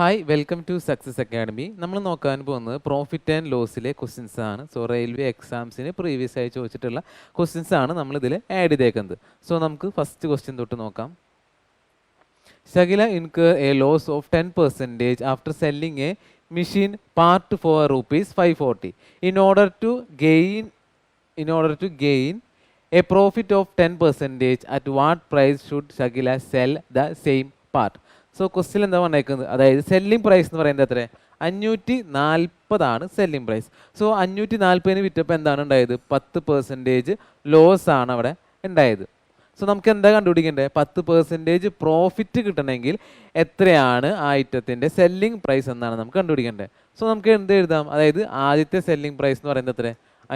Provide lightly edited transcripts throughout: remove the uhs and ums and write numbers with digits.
Hi welcome to Success Academy. നമ്മൾ നോക്കാൻ പോകുന്നത് പ്രോഫിറ്റ് ആൻഡ് ലോസിലെ ക്വസ്റ്റ്യൻസ് ആണ്. സോ റെയിൽവേ എക്സാംസിന് പ്രീവിയസ് ആയി ചോദിച്ചിട്ടുള്ള ക്വസ്റ്റ്യൻസ് ആണ് നമ്മൾ ഇതിൽ ആഡ് ചെയ്തേക്കുന്നത്. സോ നമുക്ക് ഫസ്റ്റ് ക്വസ്റ്റ്യൻ തൊട്ട് നോക്കാം. Shagila incur a loss of 10% after selling a machine part for rupees 540. In order to gain a profit of 10%, at what price should Shagila sell the same part? So question എന്താ പറഞ്ഞേക്കുന്നത്, അതായത് selling price എന്ന് പറയുന്നത് എത്ര? 540 selling price. So 540 വിറ്റപ്പോൾ എന്താണ് ഉണ്ടായത്? 10% loss ആണ് അവിടെ ഉണ്ടായത്. സോ നമുക്ക് എന്താ കണ്ടുപിടിക്കേണ്ടത്? 10% പ്രോഫിറ്റ് കിട്ടണമെങ്കിൽ എത്രയാണ് ആ ഐറ്റത്തിൻ്റെ സെല്ലിംഗ് പ്രൈസ് എന്നാണ് നമുക്ക് കണ്ടുപിടിക്കേണ്ടത്. സോ നമുക്ക് എന്ത് എഴുതാം? അതായത് ആദ്യത്തെ സെല്ലിംഗ് പ്രൈസ് എന്ന് പറയുന്നത് എത്ര?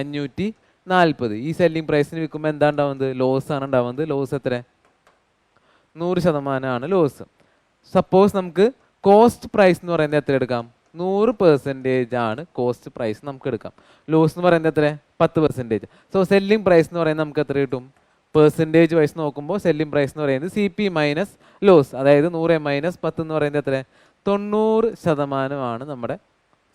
540. ഈ സെല്ലിംഗ് പ്രൈസിന് വിൽക്കുമ്പോൾ എന്താ ഉണ്ടാവുന്നത്? ലോസ് ആണ് ഉണ്ടാവുന്നത്. ലോസ് എത്ര? 100% ലോസ്. സപ്പോസ് നമുക്ക് കോസ്റ്റ് പ്രൈസ് എന്ന് പറയുന്നത് എത്ര എടുക്കാം? 100% ആണ് കോസ്റ്റ് പ്രൈസ് നമുക്ക് എടുക്കാം. ലോസ് എന്ന് പറയുന്നത് എത്ര? 10%. സോ സെല്ലിംഗ് പ്രൈസ് എന്ന് പറയുന്നത് നമുക്ക് എത്ര കിട്ടും? പെർസെൻറ്റേജ് വൈസ് നോക്കുമ്പോൾ സെല്ലിംഗ് പ്രൈസ് എന്ന് പറയുന്നത് CP മൈനസ് ലോസ്, അതായത് 100 മൈനസ് 10 എന്ന് പറയുന്നത് എത്ര? 90% നമ്മുടെ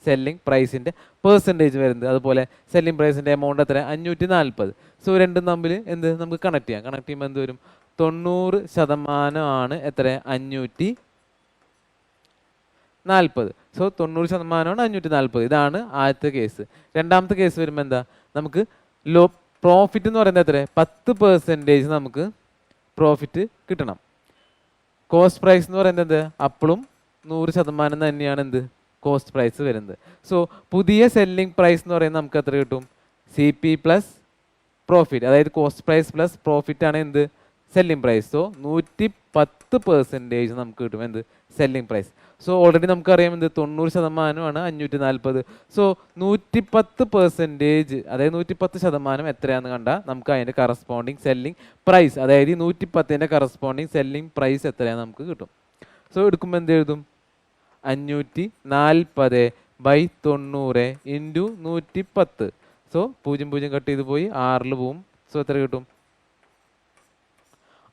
സെല്ലിംഗ് പ്രൈസിൻ്റെ പെർസെൻറ്റേജ് വരുന്നത്. അതുപോലെ സെല്ലിംഗ് പ്രൈസിൻ്റെ എമൗണ്ട് എത്ര? 540. സോ രണ്ടും തമ്മിൽ എന്ത് നമുക്ക് കണക്ട് ചെയ്യാം. കണക്ട് ചെയ്യുമ്പോൾ എന്ത് വരും? 90% എത്ര? 540. സോ 90% 540. ഇതാണ് ആദ്യത്തെ കേസ്. രണ്ടാമത്തെ കേസ് വരുമ്പോൾ എന്താ? നമുക്ക് പ്രോഫിറ്റ് എന്ന് പറയുന്നത് എത്ര? 10% നമുക്ക് പ്രോഫിറ്റ് കിട്ടണം. കോസ്റ്റ് പ്രൈസ് എന്ന് പറയുന്നത് എന്ത്? അപ്പോഴും 100% തന്നെയാണ് എന്ത് കോസ്റ്റ് പ്രൈസ് വരുന്നത്. സോ പുതിയ സെല്ലിംഗ് പ്രൈസ് എന്ന് പറയുന്നത് നമുക്ക് എത്ര കിട്ടും? CP പ്ലസ് പ്രോഫിറ്റ്, അതായത് കോസ്റ്റ് പ്രൈസ് പ്ലസ് പ്രോഫിറ്റ് ആണ് എന്ത്? Selling price. സോ 110% നമുക്ക് കിട്ടും എന്ത്? Selling price. സോ ഓൾറെഡി നമുക്കറിയാം എന്ത്? 90% 540. സോ 110%, അതായത് 110% എത്രയാണെന്ന് കണ്ടാൽ നമുക്ക് അതിൻ്റെ കറസ്പോണ്ടിങ് സെല്ലിംഗ് പ്രൈസ്, അതായത് 110ൻ്റെ കറസ്പോണ്ടിങ് സെല്ലിംഗ് പ്രൈസ് എത്രയാണെന്ന് നമുക്ക് കിട്ടും. സോ എടുക്കുമ്പോൾ എന്ത് എഴുതും? 540/90 ഇൻറ്റു 110. സോ 0 കട്ട് ചെയ്ത് പോയി 6 പോവും. സോ എത്ര കിട്ടും?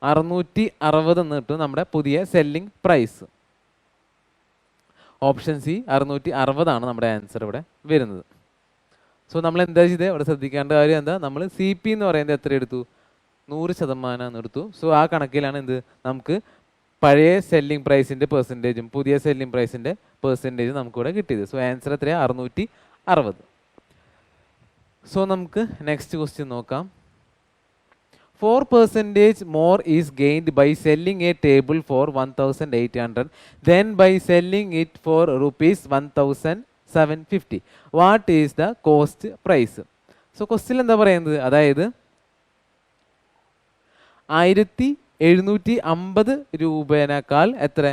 660 എന്ന് കിട്ടും നമ്മുടെ പുതിയ സെല്ലിംഗ് പ്രൈസ്. ഓപ്ഷൻ സി 660 നമ്മുടെ ആൻസർ ഇവിടെ വരുന്നത്. സോ നമ്മൾ എന്താ ചെയ്തത്? ഇവിടെ ശ്രദ്ധിക്കേണ്ട കാര്യം എന്താ? നമ്മൾ CP എന്ന് പറയുന്നത് എത്ര എടുത്തു? 100% എടുത്തു. സോ ആ കണക്കിലാണ് എന്ത് നമുക്ക് പഴയ സെല്ലിംഗ് പ്രൈസിൻ്റെ പെർസെൻറ്റേജും പുതിയ സെല്ലിംഗ് പ്രൈസിൻ്റെ പെർസെൻറ്റേജും നമുക്കിവിടെ കിട്ടിയത്. സോ ആൻസർ എത്രയാണ്? 660. സോ നമുക്ക് നെക്സ്റ്റ് ക്വസ്റ്റ്യൻ നോക്കാം. 4% more is gained by selling a table for 1,800 than by selling it for rupees 1,750. What is the cost price? So question എന്താ പറയുന്നത്? അതായത് 1,750 രൂപേനേക്കാൾ എത്ര?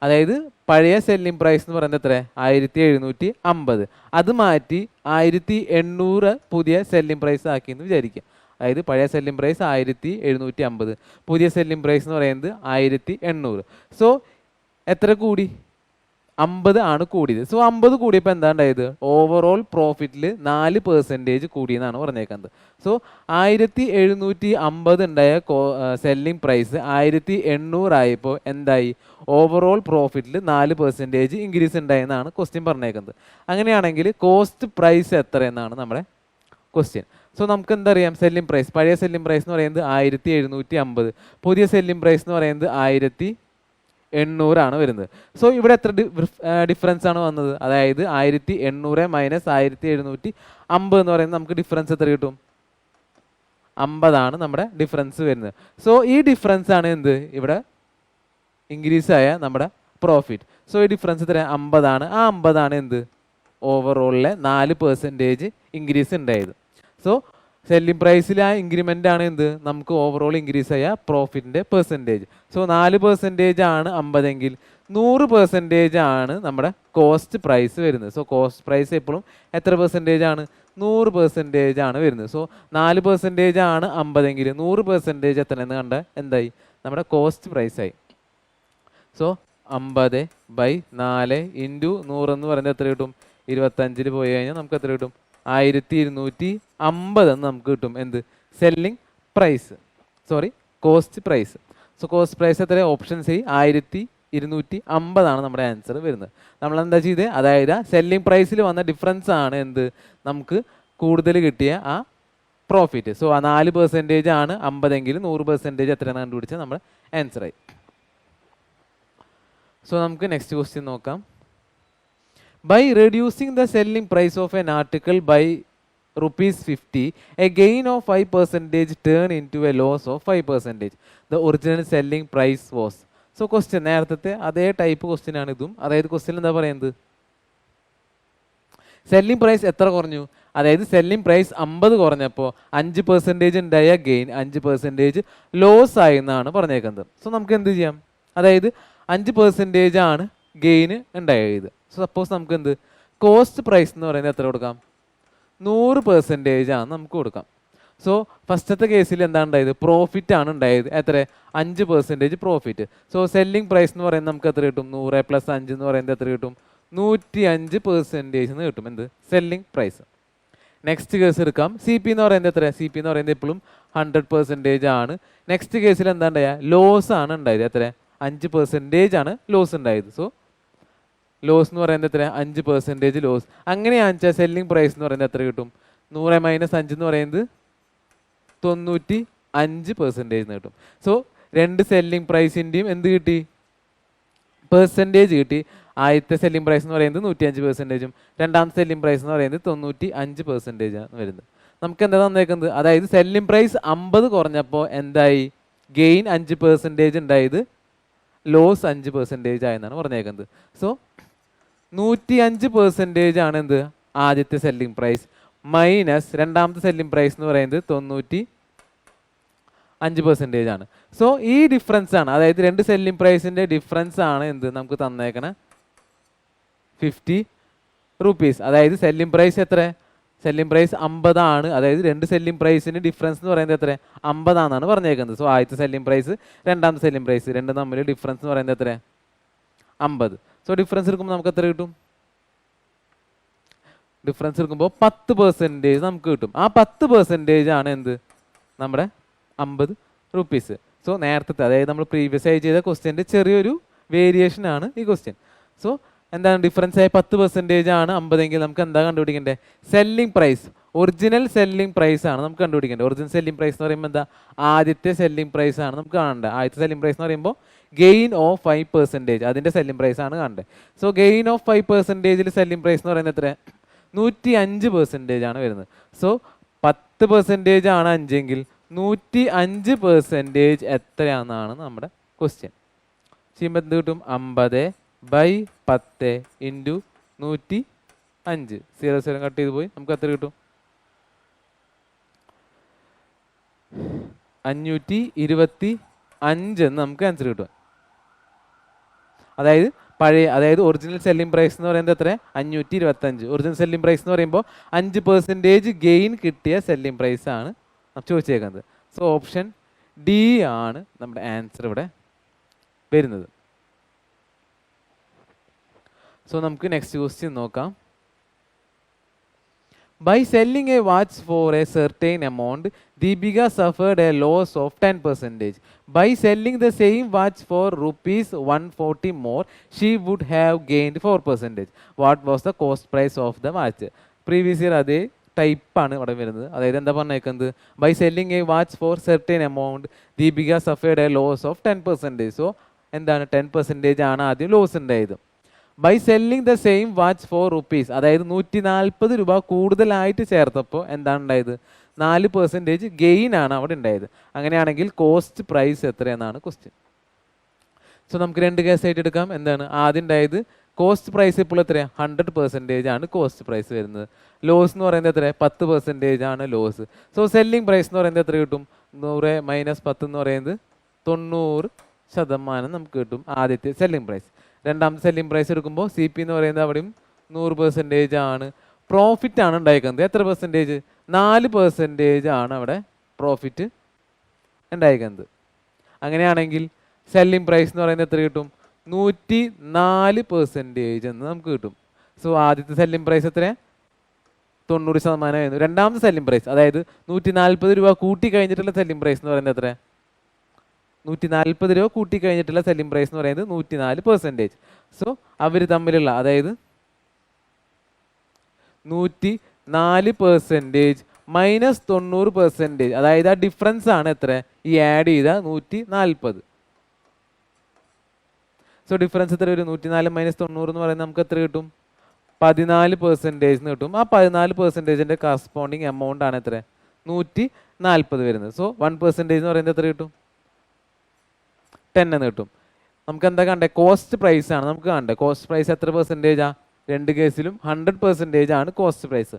അതായത് പഴയ സെല്ലിംഗ് പ്രൈസ് എന്ന് പറയുന്നത് എത്ര? 1,750. അത് മാറ്റി 1,800 പുതിയ സെല്ലിംഗ് പ്രൈസ് ആക്കിയെന്ന് വിചാരിക്കുക. അതായത് പഴയ സെല്ലിംഗ് പ്രൈസ് 1,750, പുതിയ സെല്ലിംഗ് പ്രൈസ് എന്ന് പറയുന്നത് 1,800. സോ എത്ര കൂടി? 50 ആണ് കൂടിയത്. സോ 50 കൂടിയപ്പോൾ എന്താ ഉണ്ടായത്? ഓവറോൾ പ്രോഫിറ്റിൽ 4% കൂടിയെന്നാണ് പറഞ്ഞേക്കുന്നത്. സോ 1,750 ഉണ്ടായ സെല്ലിംഗ് പ്രൈസ് 1,800 ആയപ്പോൾ എന്തായി? ഓവറോൾ പ്രോഫിറ്റിൽ 4% ഇൻക്രീസ് ഉണ്ടായെന്നാണ് ക്വസ്റ്റ്യൻ പറഞ്ഞേക്കുന്നത്. അങ്ങനെയാണെങ്കിൽ കോസ്റ്റ് പ്രൈസ് എത്ര എന്നാണ് നമ്മുടെ ക്വസ്റ്റ്യൻ. സോ നമുക്ക് എന്തറിയാം? സെല്ലിംഗ് പ്രൈസ്, പഴയ സെല്ലിംഗ് പ്രൈസ് എന്ന് പറയുന്നത് 1,750, പുതിയ സെല്ലിംഗ് പ്രൈസ് എന്ന് പറയുന്നത് 1,800 ആണ് വരുന്നത്. സോ ഇവിടെ എത്ര ഡിഫറൻസ് ആണ് വന്നത്? അതായത് 1,800 മൈനസ് 1,750 എന്ന് പറയുന്നത് നമുക്ക് ഡിഫറൻസ് എത്ര കിട്ടും? 50 നമ്മുടെ ഡിഫറൻസ് വരുന്നത്. സോ ഈ ഡിഫറൻസ് ആണ് എന്ത്? ഇവിടെ ഇൻക്രീസ് ആയ നമ്മുടെ പ്രോഫിറ്റ്. സോ ഈ ഡിഫറൻസ് എത്ര? 50. ആ 50 എന്ത്? ഓവറോളിലെ 4% ഇൻക്രീസ് ഉണ്ടായത്. സോ സെല്ലിംഗ് പ്രൈസിൽ ആ ഇൻക്രിമെൻ്റ് ആണ് എന്ത്? നമുക്ക് ഓവറോൾ ഇൻക്രീസ് ആയ പ്രോഫിറ്റിൻ്റെ പെർസെൻറ്റേജ്. സോ 4% ആണ് 50 എങ്കിൽ 100% ആണ് നമ്മുടെ കോസ്റ്റ് പ്രൈസ് വരുന്നത്. സോ കോസ്റ്റ് പ്രൈസ് എപ്പോഴും എത്ര പെർസെൻറ്റേജ് ആണ്? 100% ആണ് വരുന്നത്. സോ 4% ആണ് 50 എങ്കിൽ 100% എത്രയെന്ന് കണ്ട എന്തായി? നമ്മുടെ കോസ്റ്റ് പ്രൈസായി. സോ 50/4 ഇൻറ്റു 100 എന്ന് പറയുന്നത് എത്ര കിട്ടും? 25 പോയി കഴിഞ്ഞാൽ നമുക്ക് എത്ര കിട്ടും? 1,250 എന്ന് നമുക്ക് കിട്ടും. എന്ത്? Selling price, cost price. So cost price എത്ര? ഓപ്ഷൻ സി 250 നമ്മുടെ ആൻസർ വരുന്നത്. നമ്മൾ എന്താ ചെയ്തത്, അതായത് സെല്ലിംഗ് പ്രൈസിൽ വന്ന ഡിഫറൻസ് ആണ് എന്ത് നമുക്ക് കൂടുതൽ കിട്ടിയ ആ പ്രോഫിറ്റ്. സോ ആ 4% ആണ് 50 എങ്കിൽ 100% എത്രയാണ് കണ്ടുപിടിച്ചാൽ നമ്മുടെ ആൻസർ ആയി. സോ നമുക്ക് നെക്സ്റ്റ് ക്വസ്റ്റ്യൻ നോക്കാം. By reducing the selling price of an article by ₹50, a gain of 5% turn into a loss of 5%. The original selling price was. So question നേരത്തെ അതേ ടൈപ്പ് ക്വസ്റ്റ്യൻ ആണ് ഇതും. അതായത് ക്വസ്റ്റ്യൻ എന്താ പറയുന്നത്, സെല്ലിംഗ് പ്രൈസ് എത്ര കുറഞ്ഞു, അതായത് സെല്ലിംഗ് പ്രൈസ് 50 കുറഞ്ഞപ്പോൾ 5% ഉണ്ടായ ഗെയിൻ 5% ലോസ് ആയി എന്നാണ് പറഞ്ഞേക്കുന്നത്. സോ നമുക്ക് എന്ത് ചെയ്യാം, അതായത് 5% ആണ് ഗെയിൻ ഉണ്ടായത്. സോ സപ്പോസ് നമുക്ക് എന്ത് കോസ്റ്റ് പ്രൈസ് എന്ന് പറയുന്നത് എത്ര കൊടുക്കാം, 100% ആണ് നമുക്ക് കൊടുക്കാം. സോ ഫസ്റ്റത്തെ കേസിൽ എന്താണ് ഉണ്ടായത്, പ്രോഫിറ്റ് ആണ് ഉണ്ടായത്. എത്ര, 5% പ്രോഫിറ്റ്. സോ സെല്ലിംഗ് പ്രൈസ് എന്ന് പറയുന്നത് നമുക്ക് എത്ര കിട്ടും, 100 + 5 എന്ന് പറയുന്നത് എത്ര കിട്ടും, 105% എന്ന് കിട്ടും എന്ത് സെല്ലിംഗ് പ്രൈസ്. നെക്സ്റ്റ് കേസ് എടുക്കാം. സി പി എന്ന് പറയുന്നത് എത്ര, സി പി എന്ന് പറയുന്നത് എപ്പോഴും 100% ആണ്. നെക്സ്റ്റ് കേസിൽ എന്താ ഉണ്ടായ, ലോസ് ആണ് ഉണ്ടായത്. എത്ര, 5% ആണ് ലോസ് ഉണ്ടായത്. സോ ലോസ് എന്ന് പറയുന്നത് എത്ര, 5% ലോസ്. അങ്ങനെയാണെന്ന് വെച്ചാൽ സെല്ലിംഗ് പ്രൈസ് എന്ന് പറയുന്നത് എത്ര കിട്ടും, 100 - 5 എന്ന് പറയുന്നത് 95% എന്ന് കിട്ടും. സോ രണ്ട് സെല്ലിംഗ് പ്രൈസിൻ്റെയും എന്ത് കിട്ടി, പെർസെൻറ്റേജ് കിട്ടി. ആദ്യത്തെ സെല്ലിംഗ് പ്രൈസ് എന്ന് പറയുന്നത് 105%, രണ്ടാമത്തെ സെല്ലിംഗ് പ്രൈസ് എന്ന് പറയുന്നത് 95% ആണ് വരുന്നത്. നമുക്ക് എന്താ തന്നേക്കുന്നത്, അതായത് സെല്ലിംഗ് പ്രൈസ് 50 കുറഞ്ഞപ്പോൾ എന്തായി, ഗെയിൻ 5% ഉണ്ടായത് ലോസ് 5% ആയെന്നാണ് പറഞ്ഞേക്കുന്നത്. സോ 105% ആണ് എന്ത് ആദ്യത്തെ സെല്ലിംഗ് പ്രൈസ് മൈനസ് രണ്ടാമത്തെ സെല്ലിംഗ് പ്രൈസ് എന്ന് പറയുന്നത് 95% ആണ്. സോ ഈ ഡിഫറൻസ് ആണ്, അതായത് രണ്ട് സെല്ലിംഗ് പ്രൈസിന്റെ ഡിഫറൻസ് ആണ് എന്ത് നമുക്ക് തന്നേക്കണ ₹50. അതായത് സെല്ലിംഗ് പ്രൈസ് എത്ര, സെല്ലിംഗ് പ്രൈസ് 50 ആണ്. അതായത് രണ്ട് സെല്ലിംഗ് പ്രൈസിന് ഡിഫറൻസ് എന്ന് പറയുന്നത് എത്ര, 50 ആണെന്നാണ് പറഞ്ഞേക്കുന്നത്. സോ ആദ്യത്തെ സെല്ലിംഗ് പ്രൈസ് രണ്ടാമത്തെ സെല്ലിംഗ് പ്രൈസ് രണ്ടും തമ്മിൽ ഡിഫറൻസ് എന്ന് പറയുന്നത് എത്ര, 50. സോ ഡിഫറൻസ് എടുക്കുമ്പോൾ നമുക്ക് എത്ര കിട്ടും, ഡിഫറൻസ് എടുക്കുമ്പോൾ 10% നമുക്ക് കിട്ടും. ആ 10% ആണ് എന്ത് നമ്മുടെ ₹50. സോ നേരത്തെ, അതായത് നമ്മൾ പ്രീവിയസ് ആയി ചെയ്ത ക്വസ്റ്റ്യൻ്റെ ചെറിയൊരു വേരിയേഷൻ ആണ് ഈ ക്വസ്റ്റ്യൻ. സോ എന്താണ് ഡിഫറൻസ് ആയി 10% ആണ് 50 എങ്കിൽ നമുക്ക് എന്താ കണ്ടുപിടിക്കേണ്ടത്, selling price, original selling price ആണ് നമുക്ക് കണ്ടുപിടിക്കേണ്ടത്. ഒറിജിനൽ സെല്ലിംഗ് പ്രൈസ് എന്ന് പറയുമ്പോൾ എന്താ, ആദ്യത്തെ സെല്ലിംഗ് പ്രൈസ് ആണ് നമുക്ക് കാണേണ്ടത്. ആദ്യത്തെ സെല്ലിംഗ് പ്രൈസ് എന്ന് പറയുമ്പോൾ ഗെയിൻ ഓഫ് 5%, അതിൻ്റെ സെല്ലിംഗ് പ്രൈസ് ആണ് കാണേണ്ടത്. So gain of 5% selling price എന്ന് പറയുന്നത് എത്ര, 105% ആണ് വരുന്നത്. സോ 10% ആണ് 5 എങ്കിൽ 105% എത്രയാണെന്നാണ് നമ്മുടെ ക്വസ്റ്റ്യൻ. ചെയ്യുമ്പോൾ എന്ത് കിട്ടും, 50/10 × 105. 0 കട്ട് ചെയ്ത് പോയി, നമുക്ക് എത്ര കിട്ടും, 525 എന്ന് നമുക്ക് ആൻസർ കിട്ടും. അതായത് അതായത് ഒറിജിനൽ സെല്ലിംഗ് പ്രൈസ് എന്ന് പറയുന്നത് എത്ര, 525. ഒറിജിനൽ സെല്ലിംഗ് പ്രൈസ് എന്ന് പറയുമ്പോൾ 5% ഗെയിൻ കിട്ടിയ സെല്ലിംഗ് പ്രൈസ് ആണ് ചോദിച്ചേക്കുന്നത്. സോ ഓപ്ഷൻ ഡി ആണ് നമ്മുടെ ആൻസർ ഇവിടെ വരുന്നത്. സോ നമുക്ക് നെക്സ്റ്റ് ക്വസ്റ്റ്യൻ നോക്കാം. By selling a watch for a certain amount, Deepika suffered a loss of 10%. By selling the same watch for ₹140 more, she would have gained 4%. What was the cost price of the watch? Previous year അതേ ടൈപ്പാണ് ഇവിടെ വരുന്നത്. അതായത് എന്താ പറഞ്ഞേക്കുന്നത്, by selling a watch for certain amount Deepika suffered a loss of 10%. So എന്താണ് 10% ആണ് ആദ്യം ലോസ് ഉണ്ടായത്. By selling the same watch for ₹, അതായത് ₹140 കൂടുതലായിട്ട് ചേർത്തപ്പോൾ എന്താണ് ഉണ്ടായത്, 4% ഗെയിൻ ആണ് അവിടെ ഉണ്ടായത്. അങ്ങനെയാണെങ്കിൽ കോസ്റ്റ് പ്രൈസ് എത്രയെന്നാണ് ക്വസ്റ്റ്യൻ. സോ നമുക്ക് രണ്ട് കേസായിട്ട് എടുക്കാം. എന്താണ് ആദ്യം ഉണ്ടായത്, കോസ്റ്റ് പ്രൈസ് ഇപ്പോൾ എത്രയാണ്, 100% ആണ് കോസ്റ്റ് പ്രൈസ് വരുന്നത്. ലോസ് എന്ന് പറയുന്നത് എത്ര, 10% ആണ് ലോസ്. സോ സെല്ലിംഗ് പ്രൈസ് എന്ന് പറയുന്നത് എത്ര കിട്ടും, 100 - 10 എന്ന് പറയുന്നത് 90% നമുക്ക് കിട്ടും ആദ്യത്തെ സെല്ലിംഗ് പ്രൈസ്. രണ്ടാമത്തെ സെല്ലിംഗ് പ്രൈസ് എടുക്കുമ്പോൾ സി പി എന്ന് പറയുന്നത് അവിടെയും 100% ആണ്. പ്രോഫിറ്റ് ആണ് ഉണ്ടായിരിക്കുന്നത് എത്ര പെർസെൻറ്റേജ്, 4% ആണ് അവിടെ പ്രോഫിറ്റ് ഉണ്ടായിരിക്കുന്നത്. അങ്ങനെയാണെങ്കിൽ സെല്ലിംഗ് പ്രൈസ് എന്ന് പറയുന്നത് എത്ര കിട്ടും, 104% എന്ന് നമുക്ക് കിട്ടും. സോ ആദ്യത്തെ സെല്ലിംഗ് പ്രൈസ് എത്ര, 90% ആയിരുന്നു. രണ്ടാമത്തെ സെല്ലിംഗ് പ്രൈസ്, അതായത് ₹140 കൂട്ടി കഴിഞ്ഞിട്ടുള്ള സെല്ലിംഗ് പ്രൈസ് എന്ന് പറയുന്നത് എത്ര, 140 രൂപ കൂട്ടി കഴിഞ്ഞിട്ടുള്ള സെല്ലിംഗ് പ്രൈസ് എന്ന് പറയുന്നത് 104%. സോ അവർ തമ്മിലുള്ള അതായത് 104% മൈനസ് 90%, അതായത് ആ ഡിഫറൻസ് ആണ് എത്ര, ഈ ആഡ് ചെയ്ത 140. സോ ഡിഫറൻസ് എത്ര വരും, 104 മൈനസ് 90 എന്ന് പറയുന്നത് നമുക്ക് എത്ര കിട്ടും, 14% കിട്ടും. ആ 14%ന്റെ കറസ്പോണ്ടിങ് എമൗണ്ട് ആണ് എത്ര, 140 വരുന്നത്. സോ 1% എന്ന് പറയുന്നത് എത്ര കിട്ടും, 10 എന്ന് കിട്ടും. നമുക്ക് എന്താ കണ്ടേ, കോസ്റ്റ് പ്രൈസ് ആണ് നമുക്ക് കണ്ടേ. കോസ്റ്റ് പ്രൈസ് എത്ര പെർസെൻറ്റേജാ, രണ്ട് കേസിലും 100% ആണ് കോസ്റ്റ് പ്രൈസ്.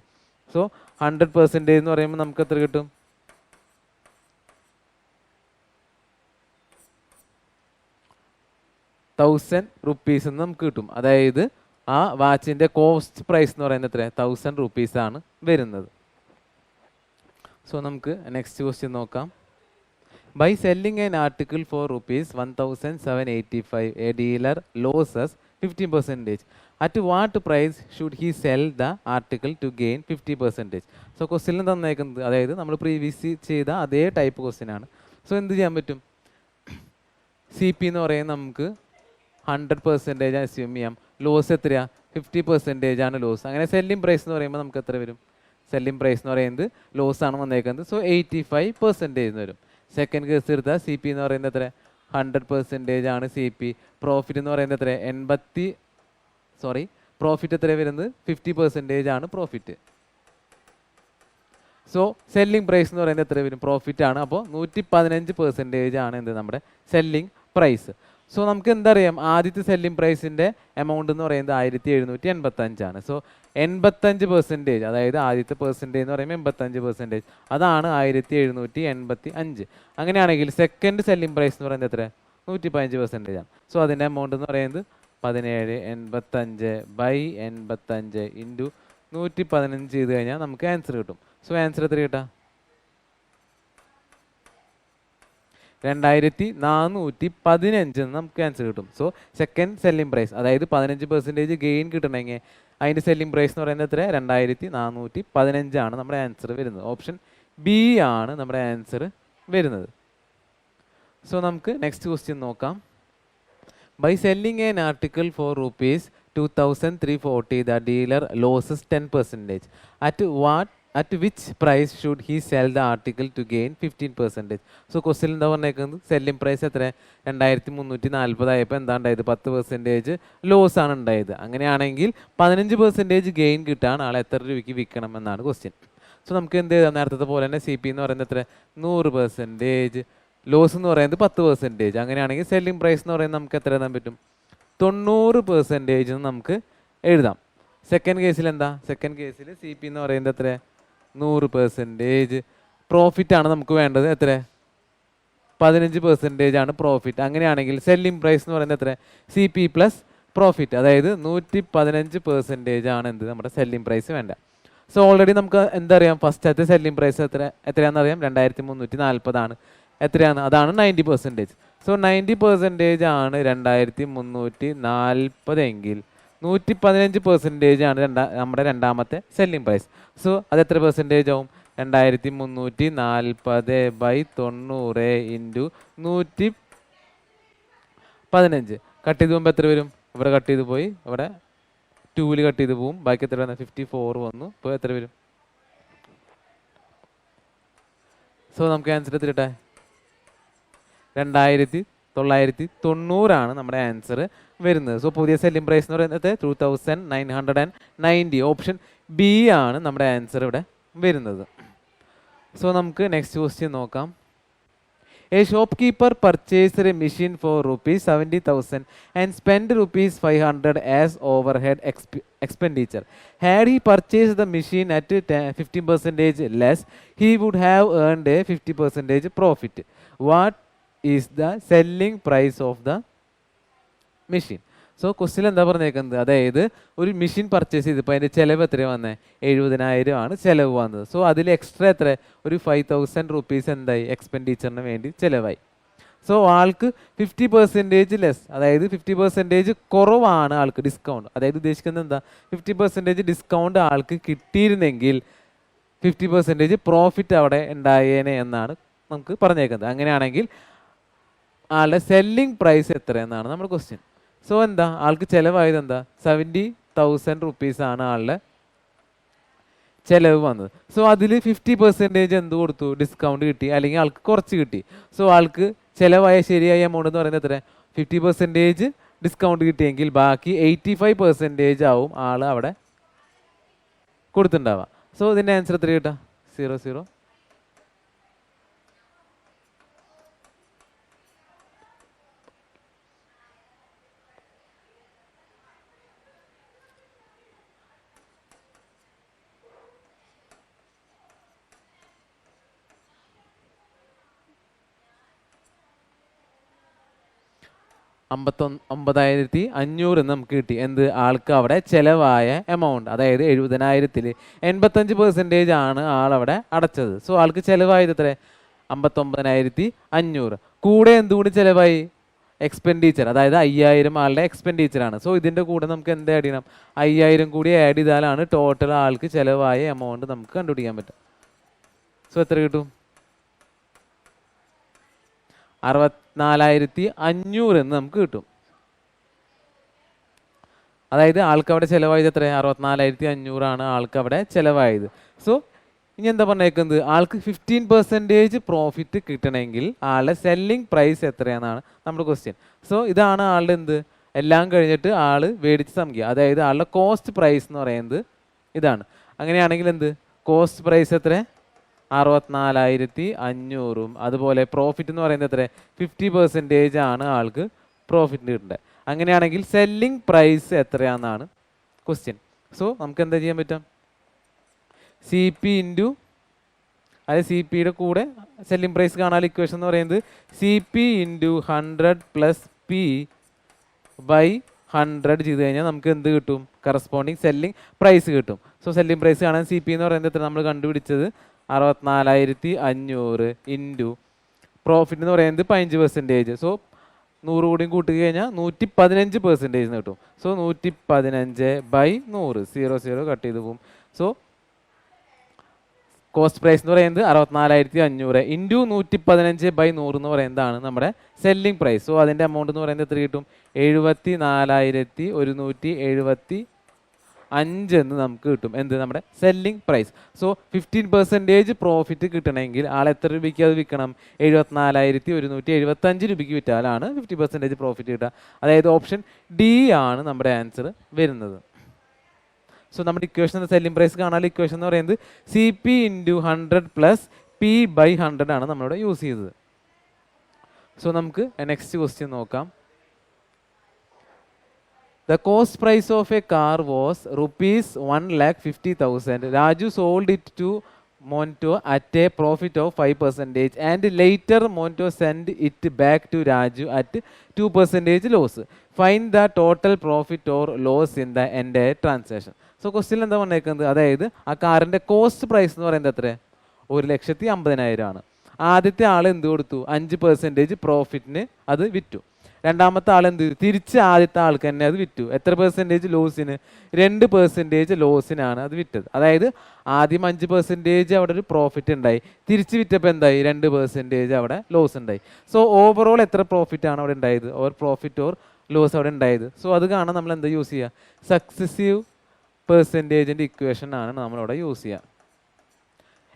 സോ 100% എന്ന് പറയുമ്പോൾ നമുക്ക് എത്ര കിട്ടും, 1000 rupees എന്ന് നമുക്ക് കിട്ടും. അതായത് ആ വാച്ചിന്റെ കോസ്റ്റ് പ്രൈസ് എന്ന് പറയുന്നത് എത്ര, 1000 rupees ആണ് വരുന്നത്. സോ നമുക്ക് നെക്സ്റ്റ് ക്വസ്റ്റ്യൻ നോക്കാം. By selling an article for ₹1,785 a dealer loses 15%. At what price should he sell the article to gain 50%? So ക്വസ്റ്റ്യനിൽ തന്നേക്കുന്നത്, അതായത് നമ്മൾ പ്രീവിയസ് ചെയ്ത അതേ ടൈപ്പ് ക്വസ്റ്റ്യൻ ആണ്. സോ എന്ത് ചെയ്യാൻ പറ്റും, സി പി എന്ന് പറയുന്നത് നമുക്ക് 100% അസ്യൂം ചെയ്യാം. ലോസ് എത്രയാ, 50% ആണ് ലോസ്. അങ്ങനെ സെല്ലിംഗ് പ്രൈസ് എന്ന് പറയുമ്പോൾ നമുക്ക് എത്ര വരും, സെല്ലിംഗ് പ്രൈസ് എന്ന് പറയുന്നത് ലോസ് ആണ് വന്നേക്കുന്നത്. സോ 85% വരും. സെക്കൻഡ് കേസ് എടുത്താൽ സി പി എന്ന് പറയുന്നത് എത്ര, 100% ആണ് സി പി. പ്രോഫിറ്റ് എന്ന് പറയുന്നത് എത്ര, പ്രോഫിറ്റ് എത്ര വരുന്നത്, 50% ആണ് പ്രോഫിറ്റ്. സോ സെല്ലിംഗ് പ്രൈസ് എന്ന് പറയുന്നത് എത്ര വരും, പ്രോഫിറ്റ് ആണ്. അപ്പോൾ 115% ആണ് എന്ത് നമ്മുടെ സെല്ലിംഗ് പ്രൈസ്. സോ നമുക്ക് എന്തറിയാം, ആദ്യത്തെ സെല്ലിംഗ് പ്രൈസിൻ്റെ എമൗണ്ട് എന്ന് പറയുന്നത് 1785 ആണ്. സോ 85%, അതായത് ആദ്യത്തെ പെർസെൻറ്റേജ് എന്ന് പറയുമ്പോൾ 85%, അതാണ് 1785. അങ്ങനെയാണെങ്കിൽ സെക്കൻഡ് സെല്ലിംഗ് പ്രൈസ് എന്ന് പറയുന്നത് എത്ര, 115% ആണ്. സോ അതിൻ്റെ എമൗണ്ട് എന്ന് പറയുന്നത് 1785/85 ഇൻറ്റു 115 ചെയ്ത് കഴിഞ്ഞാൽ നമുക്ക് ആൻസർ കിട്ടും. സോ ആൻസർ എത്ര കിട്ടാം, 2415 നമുക്ക് ആൻസർ കിട്ടും. സോ സെക്കൻഡ് സെല്ലിംഗ് പ്രൈസ്, അതായത് 15% ഗെയിൻ കിട്ടണമെങ്കിൽ അതിൻ്റെ സെല്ലിംഗ് പ്രൈസ് എന്ന് പറയുന്നത് എത്ര, 2415 ആണ് നമ്മുടെ ആൻസർ വരുന്നത്. ഓപ്ഷൻ ബി ആണ് നമ്മുടെ ആൻസർ വരുന്നത്. സോ നമുക്ക് നെക്സ്റ്റ് ക്വസ്റ്റ്യൻ നോക്കാം. By selling an article for ₹2,340 the dealer loses 10%. At which price should he sell the article to gain 15%? So question എന്താ പറഞ്ഞേക്കുന്നത്, സെല്ലിംഗ് പ്രൈസ് എത്ര, 2340 ആയപ്പോൾ എന്താ ഉണ്ടായത്, 10% ലോസ് ആണ് ഉണ്ടായത്. അങ്ങനെയാണെങ്കിൽ 15% ഗെയിൻ കിട്ടാൻ ആൾ എത്ര രൂപയ്ക്ക് വിൽക്കണം എന്നാണ് ക്വസ്റ്റ്യൻ. സോ നമുക്ക് എന്ത് ചെയ്താൽ, നേരത്തെ പോലെ തന്നെ സി പി എന്ന് പറയുന്നത് എത്ര, 100%, ലോസ് എന്ന് പറയുന്നത് 10%. അങ്ങനെയാണെങ്കിൽ സെല്ലിംഗ് പ്രൈസ് എന്ന് പറയുന്നത് നമുക്ക് എത്ര എഴുതാൻ പറ്റും, 90% നമുക്ക് എഴുതാം. സെക്കൻഡ് കേസിൽ എന്താ, സെക്കൻഡ് കേസിൽ സി പി എന്ന് പറയുന്നത് എത്ര, 100%. പ്രോഫിറ്റ് ആണ് നമുക്ക് വേണ്ടത്, എത്ര, 15% ആണ് പ്രോഫിറ്റ്. അങ്ങനെയാണെങ്കിൽ സെല്ലിംഗ് പ്രൈസ് എന്ന് പറയുന്നത് എത്ര, സി പി പ്ലസ് പ്രോഫിറ്റ്, അതായത് 115% ആണ് എന്ത് നമ്മുടെ സെല്ലിംഗ് പ്രൈസ് വേണ്ട. സോ ഓൾറെഡി നമുക്ക് എന്തറിയാം, ഫസ്റ്റത്തെ സെല്ലിംഗ് പ്രൈസ് എത്രയാണെന്ന് അറിയാം, 2340 ആണ്. എത്രയാണ്, അതാണ് 90%. സോ 90% ആണ് 2340 എങ്കിൽ 115% ആണ് നമ്മുടെ രണ്ടാമത്തെ സെല്ലിംഗ് പ്രൈസ്. സോ അത് എത്ര പെർസെൻറ്റേജ് ആവും, 2340/90 ഇൻറ്റു 115. കട്ട് ചെയ്ത് പോകുമ്പോൾ എത്ര വരും, ഇവിടെ കട്ട് ചെയ്ത് പോയി, ഇവിടെ 2-ൽ കട്ട് ചെയ്ത് പോവും, ബാക്കി എത്ര വന്നു, 54 വന്നു. ഇപ്പോൾ എത്ര വരും, സോ നമുക്ക് ആൻസർ എത്തിട്ടെ, 2990 ആണ് നമ്മുടെ ആൻസർ വരുന്നത്. സോ പുതിയ സെല്ലിംഗ് പ്രൈസ് എന്ന് പറയുന്നത് 2990. ഓപ്ഷൻ ബി ആണ് നമ്മുടെ ആൻസർ ഇവിടെ വരുന്നത്. സോ നമുക്ക് നെക്സ്റ്റ് ക്വസ്റ്റ്യൻ നോക്കാം. A shop keeper purchased A machine for ₹70,000 and spend ₹500 as over head expenditure. Had he purchased the machine at 15% less, he would have earned a 50% profit. What is the selling price of the machine? So question എന്താ പറഞ്ഞേക്കുന്നത്, അതായത് ഒരു machine purchase ചെയ്തപ്പോൾ അതിൻ്റെ ചിലവ് എത്രയാണ് വന്നത്, 70,000 ആണ് ചിലവ് വന്നത്. സോ അതിൽ എക്സ്ട്രാ എത്ര, ഒരു ₹5,000 എന്തായി എക്സ്പെൻഡിച്ചറിന് വേണ്ടി ചിലവായി. സോ ആൾക്ക് 50% ലെസ്, അതായത് 50% കുറവാണ് ആൾക്ക് ഡിസ്കൗണ്ട്. അതായത് ഉദ്ദേശിക്കുന്നത് എന്താ, 50% ഡിസ്കൗണ്ട് ആൾക്ക് കിട്ടിയിരുന്നെങ്കിൽ 50% പ്രോഫിറ്റ് അവിടെ ഉണ്ടായേനെ എന്നാണ് നമുക്ക് പറഞ്ഞേക്കുന്നത്. അങ്ങനെയാണെങ്കിൽ ആളുടെ സെല്ലിംഗ് പ്രൈസ് എത്രയെന്നാണ് നമ്മുടെ ക്വസ്റ്റ്യൻ. സോ എന്താ ആൾക്ക് ചിലവായത് എന്താ 70,000 റുപ്പീസ് ആണ് ആളുടെ ചിലവ് വന്നത്. സോ അതിൽ 50% എന്ത് കൊടുത്തു, ഡിസ്കൗണ്ട് കിട്ടി, അല്ലെങ്കിൽ ആൾക്ക് കുറച്ച് കിട്ടി. സോ ആൾക്ക് ചിലവായ ശരിയായ എമൗണ്ട് എന്ന് പറയുന്നത് എത്ര, 50% ഡിസ്കൗണ്ട് കിട്ടിയെങ്കിൽ ബാക്കി 85% ആവും ആൾ അവിടെ കൊടുത്തിട്ടുണ്ടാവുക. സോ ഇതിൻ്റെ ആൻസർ എത്ര കിട്ടാം, 0 0. $59,500 നമുക്ക് കിട്ടി. എന്ത്, ആൾക്ക് അവിടെ ചിലവായ എമൗണ്ട്, അതായത് 70,000-ൽ 85% ആണ് ആളവിടെ അടച്ചത്. സോ ആൾക്ക് ചിലവായത് എത്ര, 59,500. കൂടെ എന്തുകൂടി ചിലവായി, എക്സ്പെൻഡിച്ചർ, അതായത് 5,000 ആളുടെ എക്സ്പെൻഡിച്ചറാണ്. സോ ഇതിൻ്റെ കൂടെ നമുക്ക് എന്ത് ആഡ് ചെയ്യണം, 5,000 കൂടി ആഡ് ചെയ്താലാണ് ടോട്ടൽ ആൾക്ക് ചിലവായ എമൗണ്ട് നമുക്ക് കണ്ടുപിടിക്കാൻ പറ്റും. സോ എത്ര കിട്ടും, 64,500 എന്ന് നമുക്ക് കിട്ടും. അതായത് ആൾക്ക് അവിടെ ചിലവായത് എത്ര, 64,500 ആണ് ആൾക്ക് അവിടെ ചിലവായത്. സോ ഇനി എന്താ പറഞ്ഞേക്കുന്നത്, ആൾക്ക് 15% പ്രോഫിറ്റ് കിട്ടണമെങ്കിൽ ആളുടെ സെല്ലിംഗ് പ്രൈസ് എത്രയാണെന്നാണ് നമ്മുടെ ക്വസ്റ്റ്യൻ. സോ ഇതാണ് ആളുടെ എന്ത്, എല്ലാം കഴിഞ്ഞിട്ട് ആൾ മേടിച്ച സംഖ്യ, അതായത് ആളുടെ കോസ്റ്റ് പ്രൈസ് എന്ന് പറയുന്നത് ഇതാണ്. അങ്ങനെയാണെങ്കിൽ എന്ത്, കോസ്റ്റ് പ്രൈസ് എത്ര, 64,500. അതുപോലെ പ്രോഫിറ്റ് എന്ന് പറയുന്നത് എത്ര, 50% ആണ് ആൾക്ക് പ്രോഫിറ്റ് കിട്ടേണ്ടത്. അങ്ങനെയാണെങ്കിൽ സെല്ലിംഗ് പ്രൈസ് എത്രയാണെന്നാണ് ക്വസ്റ്റ്യൻ. സോ നമുക്ക് എന്താ ചെയ്യാൻ പറ്റും, CP ഇൻറ്റു, അതായത് CPയുടെ കൂടെ സെല്ലിംഗ് പ്രൈസ് കാണാൻ ഇക്വേഷൻ എന്ന് പറയുന്നത് CP ഇൻറ്റു 100 + P/100 ചെയ്ത് കഴിഞ്ഞാൽ നമുക്ക് എന്ത് കിട്ടും, കറസ്പോണ്ടിങ് സെല്ലിംഗ് പ്രൈസ് കിട്ടും. സോ സെല്ലിംഗ് പ്രൈസ് കാണാൻ CP എന്ന് പറയുന്നത് എത്ര, നമ്മൾ കണ്ടുപിടിച്ചത് 64,500 ഇൻറ്റു പ്രോഫിറ്റ് എന്ന് പറയുന്നത് 15%. സോ 100 കൂടിയും കൂട്ടുക കഴിഞ്ഞാൽ 115% കിട്ടും. സോ 115/100, 0 കട്ട് ചെയ്ത് പോകും. സോ കോസ്റ്റ് പ്രൈസ് എന്ന് പറയുന്നത് 64,500 ഇൻറ്റു 115/100 എന്ന് പറയുന്നതാണ് നമ്മുടെ സെല്ലിംഗ് പ്രൈസ്. സോ അതിൻ്റെ എമൗണ്ട് എന്ന് പറയുന്നത് എത്ര കിട്ടും, 74,175 എന്ന് നമുക്ക് കിട്ടും. എന്ത്, നമ്മുടെ സെല്ലിംഗ് പ്രൈസ്. സോ 15% പ്രോഫിറ്റ് കിട്ടണമെങ്കിൽ ആൾ എത്ര രൂപയ്ക്ക് അത് വിൽക്കണം, 74,175 രൂപയ്ക്ക് വിറ്റാലാണ് 50% പ്രോഫിറ്റ് കിട്ടുക. അതായത് ഓപ്ഷൻ D ആണ് നമ്മുടെ ആൻസർ വരുന്നത്. സോ നമ്മുടെ ഇക്വേഷൻ സെല്ലിംഗ് പ്രൈസ് കാണാൻ ഇക്വേഷൻ എന്ന് പറയുന്നത് CP ഇൻറ്റു 100 + P/100 ആണ് നമ്മളിവിടെ യൂസ് ചെയ്തത്. സോ നമുക്ക് നെക്സ്റ്റ് ക്വസ്റ്റ്യൻ നോക്കാം. The cost price of a car was ₹1,50,000. Raju sold it to Monto at a profit of 5% and later Monto sent it back to Raju at 2% loss. Find the total profit or loss in the entire transaction. So question എന്താ പറഞ്ഞേക്കുന്നത്, അതായത് ആ കാറിൻ്റെ cost price എന്ന് പറയുന്നത് എത്ര, 1,50,000 ആണ്. ആദ്യത്തെ ആൾ എന്ത് കൊടുത്തു, 5% പ്രോഫിറ്റിന് അത് വിറ്റു. രണ്ടാമത്തെ ആൾ എന്ത്, തിരിച്ച് ആദ്യത്തെ ആൾക്ക് തന്നെ അത് വിറ്റു. എത്ര പെർസെൻറ്റേജ് ലോസിന്, 2% ലോസിനാണ് അത് വിറ്റത്. അതായത് ആദ്യം 5% അവിടെ ഒരു പ്രോഫിറ്റ് ഉണ്ടായി, തിരിച്ച് വിറ്റപ്പോൾ എന്തായി, 2% അവിടെ ലോസ് ഉണ്ടായി. സോ ഓവറോൾ എത്ര പ്രോഫിറ്റ് ആണ് അവിടെ ഉണ്ടായത്, ഓർ പ്രോഫിറ്റ് ഓർ ലോസ് അവിടെ ഉണ്ടായത്. സോ അത് കാണാൻ നമ്മൾ എന്താ യൂസ് ചെയ്യുക, സക്സസീവ് പെർസെൻറ്റേജിൻ്റെ ഇക്വേഷൻ ആണ് നമ്മളവിടെ യൂസ് ചെയ്യുക.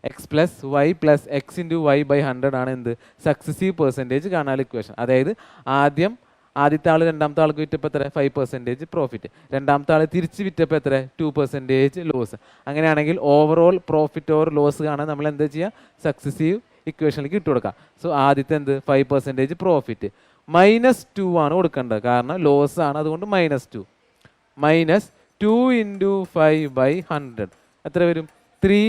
X + Y + X × Y/100 ആണ് എന്ത്, സക്സസീവ് പെർസെൻറ്റേജ് കാണാൻ ഇക്വേഷൻ. അതായത് ആദ്യത്തെ ആൾ രണ്ടാമത്തെ ആൾക്ക് വിറ്റപ്പോൾ എത്ര, 5% പ്രോഫിറ്റ്, രണ്ടാമത്തെ ആൾ തിരിച്ച് വിറ്റപ്പോൾ എത്ര, 2% ലോസ്. അങ്ങനെയാണെങ്കിൽ ഓവറോൾ പ്രോഫിറ്റ് ഓർ ലോസ് കാണാൻ നമ്മൾ എന്താ ചെയ്യുക, സക്സസീവ് ഇക്വേഷനിലേക്ക് ഇട്ട് കൊടുക്കാം. സോ ആദ്യത്തെ എന്ത്, 5% പ്രോഫിറ്റ്, -2 ആണ് കൊടുക്കേണ്ടത്, കാരണം ലോസ് ആണ്, അതുകൊണ്ട് -2. -2 × 5/100 എത്ര വരും, 3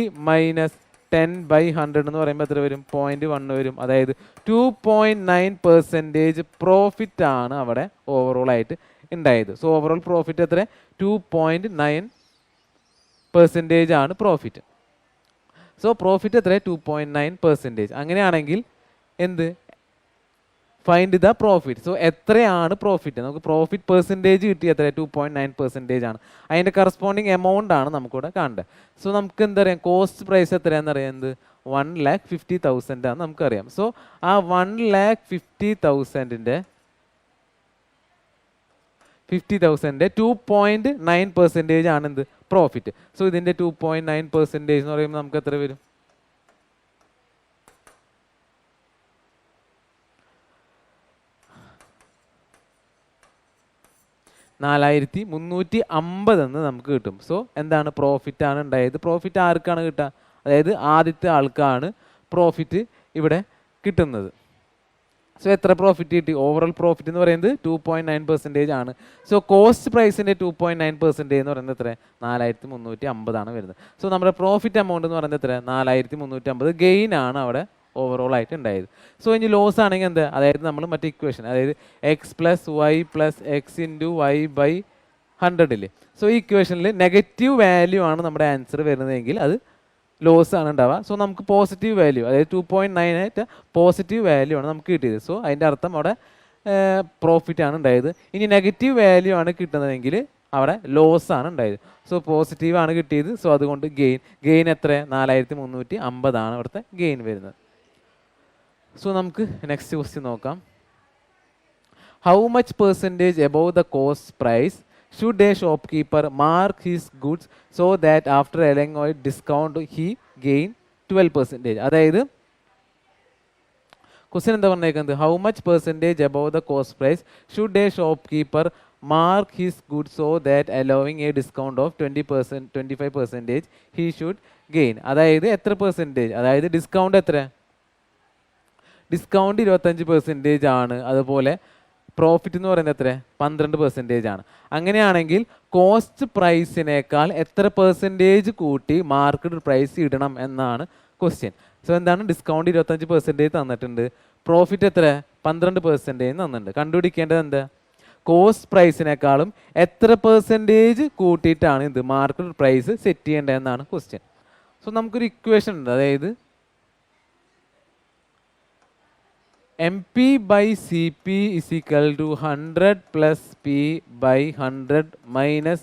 - 10/100 എന്ന് പറയുമ്പോൾ എത്ര വരും, 0.1 വരും. അതായത് 2.9% പ്രോഫിറ്റ് ആണ് അവിടെ ഓവറോൾ ആയിട്ട് ഉണ്ടായത്. സോ ഓവറോൾ പ്രോഫിറ്റ് എത്ര, 2.9% ആണ് പ്രോഫിറ്റ്. സോ പ്രോഫിറ്റ് എത്ര, 2.9%. അങ്ങനെയാണെങ്കിൽ എന്ത്, ഫൈൻഡ് ദ പ്രോഫിറ്റ്. സോ എത്രയാണ് പ്രോഫിറ്റ്, നമുക്ക് പ്രോഫിറ്റ് പെർസെൻറ്റേജ് കിട്ടി എത്ര, 2.9% ആണ്. അതിൻ്റെ കറസ്പോണ്ടിങ് എമൗണ്ട് ആണ് നമുക്കിവിടെ കാണേണ്ടത്. സോ നമുക്ക് എന്താ പറയുക, കോസ്റ്റ് പ്രൈസ് എത്രയാണെന്ന് അറിയാം, എന്ത്, 1,50,000 ആണ് നമുക്കറിയാം. സോ ആ 1,50,000-ൻ്റെ 2.9% ആണ് എന്ത് പ്രോഫിറ്റ്. സോ ഇതിൻ്റെ 2.9% എന്ന് പറയുമ്പോൾ നമുക്ക് എത്ര വരും? 4,350 എന്ന് നമുക്ക് കിട്ടും. സോ എന്താണ് പ്രോഫിറ്റ് ആണ് ഉണ്ടായത്. പ്രോഫിറ്റ് ആർക്കാണ് കിട്ടുക? അതായത് ആദ്യത്തെ ആൾക്കാണ് പ്രോഫിറ്റ് ഇവിടെ കിട്ടുന്നത്. സോ എത്ര പ്രോഫിറ്റ് കിട്ടി? ഓവറോൾ പ്രോഫിറ്റ് എന്ന് പറയുന്നത് 2.9% ആണ്. സോ കോസ്റ്റ് പ്രൈസിൻ്റെ 2.9% എന്ന് പറയുന്നത് എത്ര? 4,350 ആണ് വരുന്നത്. സോ നമ്മുടെ പ്രോഫിറ്റ് എമൗണ്ട് എന്ന് പറയുന്നത് എത്ര? 4,350 ഗെയിൻ ആണ് അവിടെ ഓവറോൾ ആയിട്ട് ഉണ്ടായത്. സോ ഇനി ലോസ് ആണെങ്കിൽ എന്താ? അതായത് നമ്മൾ മറ്റേ ഇക്വേഷൻ, അതായത് x + y + x × y/100 ഇല്ലേ? സോ ഈ ഇക്വേഷനിൽ നെഗറ്റീവ് വാല്യൂ ആണ് നമ്മുടെ ആൻസർ വരുന്നതെങ്കിൽ അത് ലോസ് ആണ് ഉണ്ടാവുക. സോ നമുക്ക് പോസിറ്റീവ് വാല്യൂ, അതായത് 2.9 പോസിറ്റീവ് വാല്യൂ ആണ് നമുക്ക് കിട്ടിയത്. സോ അതിൻ്റെ അർത്ഥം അവിടെ പ്രോഫിറ്റ് ആണ് ഉണ്ടായത്. ഇനി നെഗറ്റീവ് വാല്യൂ ആണ് കിട്ടുന്നതെങ്കിൽ അവിടെ ലോസ് ആണ് ഉണ്ടായത്. സോ പോസിറ്റീവ് ആണ് കിട്ടിയത്. സോ അതുകൊണ്ട് ഗെയിൻ എത്ര? 4,350 ആണ് അവിടുത്തെ ഗെയിൻ വരുന്നത്. സോ നമുക്ക് നെക്സ്റ്റ് ക്വസ്റ്റ്യൻ നോക്കാം. How much percentage above the cost price should a shopkeeper mark his goods so that after allowing a discount he gain 12%? അതായത് ക്വസ്റ്റ്യൻ എന്താ പറഞ്ഞേക്കുന്നത്? How much percentage above the cost price should a shopkeeper mark his good so that allowing a discount of 25% he should gain. അതായത് എത്ര percentage? അതായത് discount എത്ര? Discount 25% ആണ്. അതുപോലെ profit എന്ന് പറയുന്നത് എത്ര? 12% ആണ്. അങ്ങനെയാണെങ്കിൽ കോസ്റ്റ് പ്രൈസിനേക്കാൾ എത്ര പെർസെൻറ്റേജ് കൂട്ടി മാർക്കറ്റ് പ്രൈസ് ഇടണം എന്നാണ് ക്വസ്റ്റ്യൻ. സോ എന്താണ്? ഡിസ്കൗണ്ട് 25% തന്നിട്ടുണ്ട്, പ്രോഫിറ്റ് എത്ര? 12% തന്നിട്ടുണ്ട്. കണ്ടുപിടിക്കേണ്ടത് എന്താ? കോസ്റ്റ് പ്രൈസിനേക്കാളും എത്ര പെർസെൻറ്റേജ് കൂട്ടിയിട്ടാണ് ഇത് മാർക്കറ്റ് പ്രൈസ് സെറ്റ് ചെയ്യേണ്ടതെന്നാണ് ക്വസ്റ്റ്യൻ. സോ നമുക്കൊരു ഇക്വേഷൻ ഉണ്ട്, അതായത് MP/CP is equal to 100 plus P/100 minus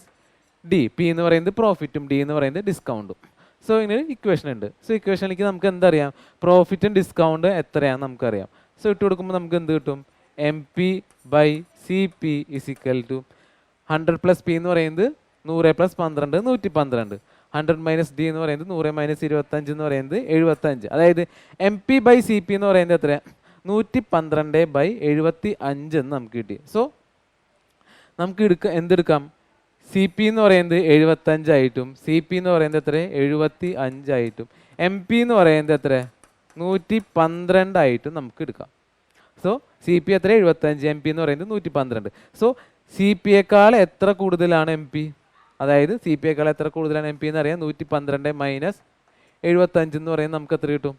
D. P എന്ന് പറയുന്നത് പ്രോഫിറ്റും D എന്ന് പറയുന്നത് ഡിസ്കൗണ്ടും. സോ ഇങ്ങനെ ഇക്വേഷൻ ഉണ്ട്. സോ ഇക്വേഷനിലേക്ക് നമുക്ക് എന്തറിയാം? പ്രോഫിറ്റും ഡിസ്കൗണ്ട് എത്രയാണെന്ന് നമുക്കറിയാം. സോ ഇട്ട് കൊടുക്കുമ്പോൾ നമുക്ക് എന്ത് കിട്ടും? MP/CP is equal to 100 plus P എന്ന് പറയുന്നത് 100 plus 12 112. 100 minus D എന്ന് പറയുന്നത് 100 minus 25 എന്ന് പറയുന്നത് 75. അതായത് MP/CP എന്ന് പറയുന്നത് എത്ര? 112/75 എന്ന് നമുക്ക് കിട്ടി. സോ നമുക്ക് എന്തെടുക്കാം? CP എന്ന് പറയുന്നത് 75 ആയിട്ടും CP എന്ന് പറയുന്നത് എത്ര? 75 ആയിട്ടും MP എന്ന് പറയുന്നത് എത്ര? 112 ആയിട്ടും നമുക്ക് എടുക്കാം. സോ CP എത്ര? 75, MP എന്ന് പറയുന്നത് 112. സോ CP-യേക്കാൾ എത്ര കൂടുതലാണ് MP? അതായത് CP-യേക്കാൾ എത്ര കൂടുതലാണ് MP എന്ന് അറിയാം. 112 മൈനസ് 75 എന്ന് പറയുന്നത് നമുക്ക് എത്ര കിട്ടും?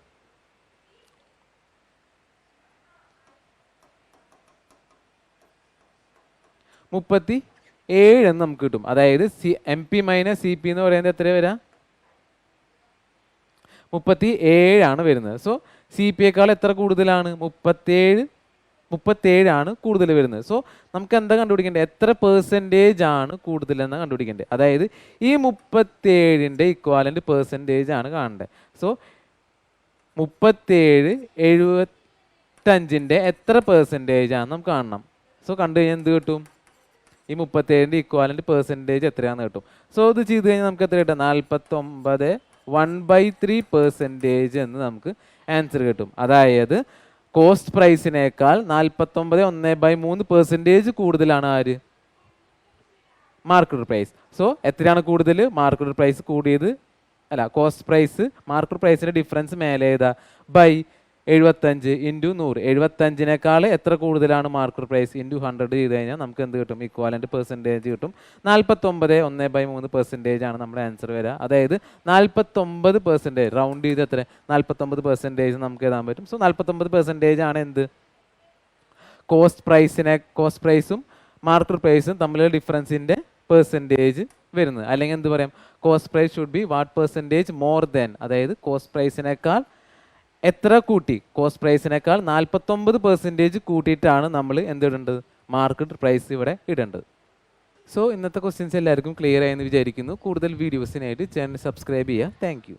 37 എന്ന് നമുക്ക് കിട്ടും. അതായത് MP മൈനസ് CP എന്ന് പറയുന്നത് എത്ര വരാം? 37 ആണ് വരുന്നത്. സോ CP-യേക്കാൾ എത്ര കൂടുതലാണ്? 37 ആണ് കൂടുതൽ വരുന്നത്. സോ നമുക്ക് എന്താ കണ്ടുപിടിക്കേണ്ടത്? എത്ര പെർസെൻറ്റേജ് ആണ് കൂടുതൽ എന്നാണ് കണ്ടുപിടിക്കേണ്ടത്. അതായത് ഈ 37-ൻ്റെ ഇക്വാലൻ്റ് പെർസെൻറ്റേജ് ആണ് കാണേണ്ടത്. സോ 37 75-ൻ്റെ എത്ര പെർസെൻറ്റേജ് ആണ് നമുക്ക് കാണണം. സോ കണ്ടു കഴിഞ്ഞാൽ എന്ത് കിട്ടും? ഈ 37-ൻ്റെ ഇക്വാലൻ്റ് പെർസെൻറ്റേജ് എത്രയാണെന്ന് കിട്ടും. സോ ഇത് ചെയ്ത് കഴിഞ്ഞാൽ നമുക്ക് എത്ര കിട്ടും? 49 1/3% എന്ന് നമുക്ക് ആൻസർ കിട്ടും. അതായത് കോസ്റ്റ് പ്രൈസിനേക്കാൾ 49 1/3% കൂടുതലാണ് ആര്? Market price. സോ എത്രയാണ് കൂടുതൽ? മാർക്കറ്റ് പ്രൈസ് കൂടിയത്, അല്ല കോസ്റ്റ് പ്രൈസ് മാർക്കറ്റ് പ്രൈസിൻ്റെ ഡിഫറൻസ് മേലെ ഏതാ? ബൈ 75 × 100. 75-നേക്കാൾ എത്ര കൂടുതലാണ് മാർക്കറ്റ് പ്രൈസ്? × 100 ചെയ്ത് കഴിഞ്ഞാൽ നമുക്ക് എന്ത് കിട്ടും? ഇക്വാലൻ്റ് പെർസെൻറ്റേജ് കിട്ടും. 49 1/3% ആണ് നമ്മുടെ ആൻസർ വരിക. അതായത് 49%, റൗണ്ട് ചെയ്ത് എത്ര? 49% നമുക്ക് എഴുതാൻ പറ്റും. സോ 49% ആണ് എന്ത്? കോസ്റ്റ് പ്രൈസും മാർക്കറ്റ് പ്രൈസും തമ്മിലുള്ള ഡിഫറൻസിൻ്റെ പെർസെൻറ്റേജ് വരുന്നത്. അല്ലെങ്കിൽ എന്ത് പറയാം? Cost price should be what percentage more than, അതായത് കോസ്റ്റ് പ്രൈസിനേക്കാൾ എത്ര കൂട്ടി? കോസ്റ്റ് പ്രൈസിനേക്കാൾ 49% കൂട്ടിയിട്ടാണ് നമ്മൾ എന്തിടേണ്ടത്? മാർക്കറ്റ് പ്രൈസ് ഇവിടെ ഇടേണ്ടത്. സോ ഇന്നത്തെ ക്വസ്റ്റ്യൻസ് എല്ലാവർക്കും ക്ലിയർ ആയെന്ന് വിചാരിക്കുന്നു. കൂടുതൽ വീഡിയോസിനായിട്ട് ചാനൽ സബ്സ്ക്രൈബ് ചെയ്യുക. Thank you.